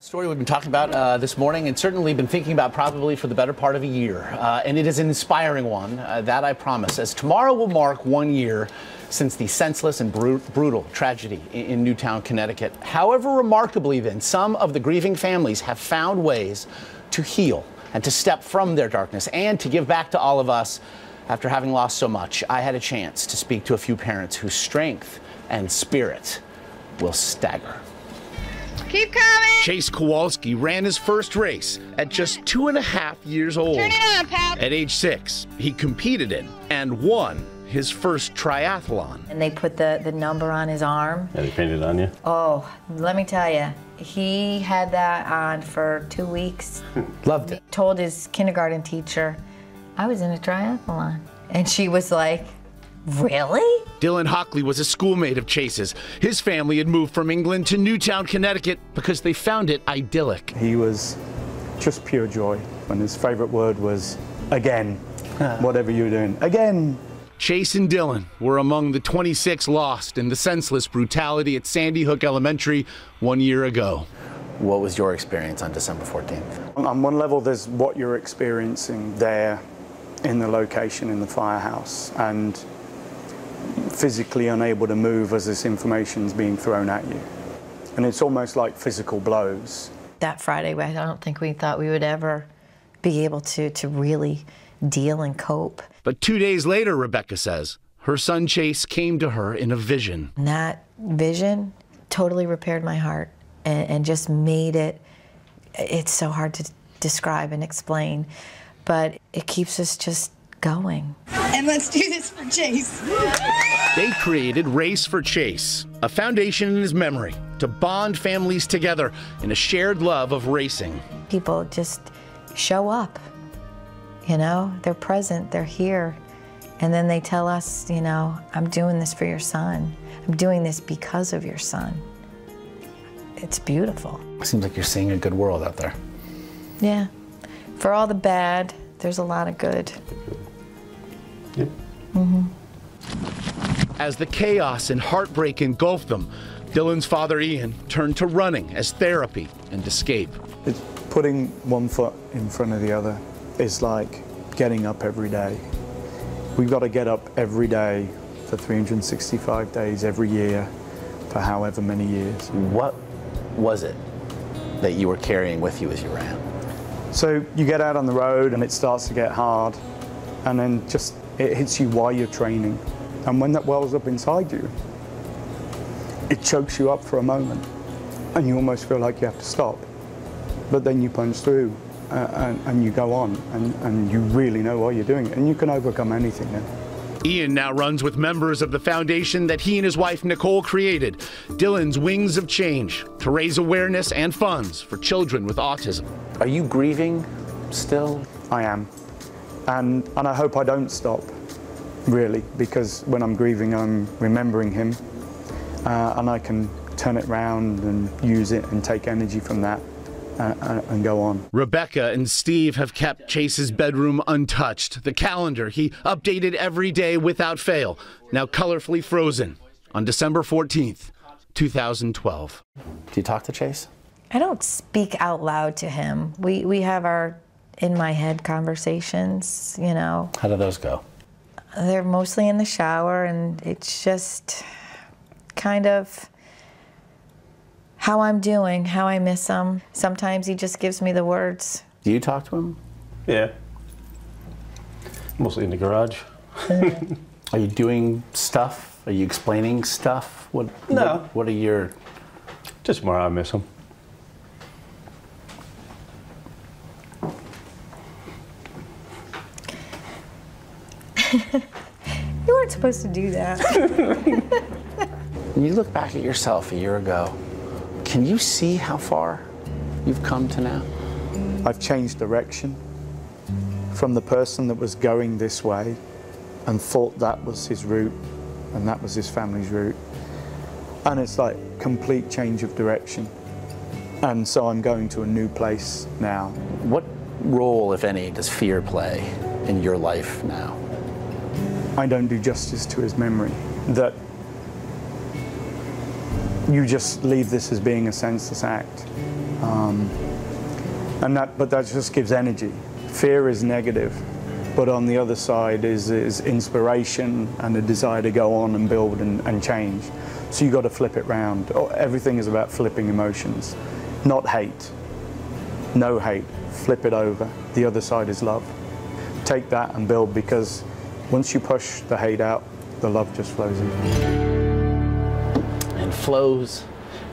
Story we've been talking about this morning and certainly been thinking about probably for the better part of a year. And it is an inspiring one, that I promise, as tomorrow will mark 1 year since the senseless and brutal tragedy in Newtown, Connecticut. However, remarkably then, some of the grieving families have found ways to heal and to step from their darkness and to give back to all of us after having lost so much. I had a chance to speak to a few parents whose strength and spirit will stagger. Keep coming! Chase Kowalski ran his first race at just 2.5 years old. Turn it on, pal! At age 6, he competed in and won his first triathlon. And they put the number on his arm. Yeah, they painted it on you? Oh, let me tell you, he had that on for 2 weeks. Loved it. Told his kindergarten teacher, I was in a triathlon. And she was like, really? Dylan Hockley was a schoolmate of Chase's. His family had moved from England to Newtown, Connecticut because they found it idyllic. He was just pure joy, and his favorite word was, again, whatever you're doing, again. Chase and Dylan were among the 26 lost in the senseless brutality at Sandy Hook Elementary 1 year ago. What was your experience on December 14th? On one level, there's what you're experiencing there in the location in the firehouse, and physically unable to move as this information's being thrown at you. And it's almost like physical blows. That Friday, I don't think we thought we would ever be able to really deal and cope. But 2 days later, Rebecca says, her son Chase came to her in a vision. And that vision totally repaired my heart and just made it's so hard to describe and explain, but it keeps us just going. And let's do this for Chase. They created Race for Chase, a foundation in his memory to bond families together in a shared love of racing. People just show up, you know, they're present, they're here. And then they tell us, you know, I'm doing this for your son. I'm doing this because of your son. It's beautiful. Seems like you're seeing a good world out there. Yeah. For all the bad, there's a lot of good. Yep. As the chaos and heartbreak engulfed them, Dylan's father Ian turned to running as therapy and escape. It's putting one foot in front of the other is like getting up every day. We've got to get up every day for 365 days every year for however many years. What was it that you were carrying with you as you ran? So you get out on the road and it starts to get hard, and then just it hits you while you're training. And when that wells up inside you, it chokes you up for a moment and you almost feel like you have to stop. But then you punch through and you go on, and you really know why you're doing it, and you can overcome anything then. Ian now runs with members of the foundation that he and his wife Nicole created, Dylan's Wings of Change, to raise awareness and funds for children with autism. Are you grieving still? I am. And I hope I don't stop, really, because when I'm grieving, I'm remembering him, and I can turn it around and use it and take energy from that and go on. Rebecca and Steve have kept Chase's bedroom untouched. The calendar he updated every day without fail, now colorfully frozen on December 14th, 2012. Do you talk to Chase? I don't speak out loud to him. We have our in my head conversations, you know. How do those go? They're mostly in the shower, and it's just kind of how I'm doing, how I miss him. Sometimes he just gives me the words. Do you talk to him? Yeah. Mostly in the garage. Are you doing stuff? Are you explaining stuff? No. What are your... Just more I miss him. You weren't supposed to do that. When you look back at yourself a year ago, can you see how far you've come to now? I've changed direction from the person that was going this way and thought that was his route and that was his family's route. And it's like complete change of direction. And so I'm going to a new place now. What role, if any, does fear play in your life now? I don't do justice to his memory. That you just leave this as being a senseless act. But that just gives energy. Fear is negative, but on the other side is inspiration and a desire to go on and build and change. So you got to flip it round. Everything is about flipping emotions, not hate. No hate. Flip it over. The other side is love. Take that and build, because once you push the hate out, the love just flows in. And flows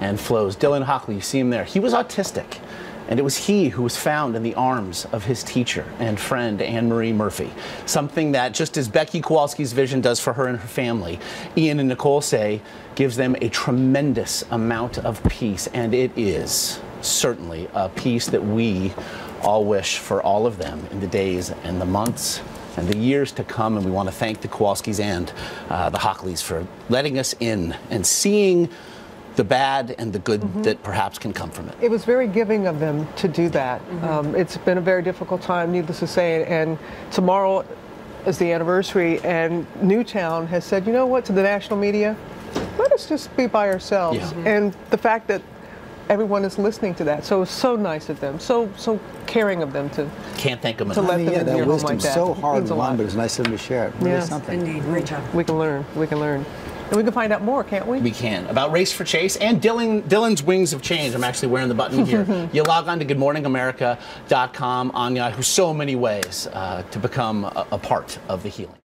and flows. Dylan Hockley, you see him there. He was autistic, and it was he who was found in the arms of his teacher and friend, Anne Marie Murphy. Something that, just as Becky Kowalski's vision does for her and her family, Ian and Nicole say gives them a tremendous amount of peace, and it is certainly a peace that we all wish for all of them in the days and the months and the years to come. And we want to thank the Kowalskis and the Hockleys for letting us in and seeing the bad and the good that perhaps can come from it. It was very giving of them to do that. It's been a very difficult time, needless to say, and tomorrow is the anniversary, and Newtown has said, you know what, to the national media, let us just be by ourselves. Yeah. And the fact that everyone is listening to that, so it's so nice of them, so caring of them to Can't thank them to enough. let them in that your home like wisdom's that. so hard Means a won, lot. but it's nice of them to share it. Really Yes. something. Indeed, great job. We can learn. We can learn. And we can find out more, can't we? We can. About Race for Chase and Dylan's Wings of Change. I'm actually wearing the button here. You log on to goodmorningamerica.com, Anya, who's so many ways to become a part of the healing.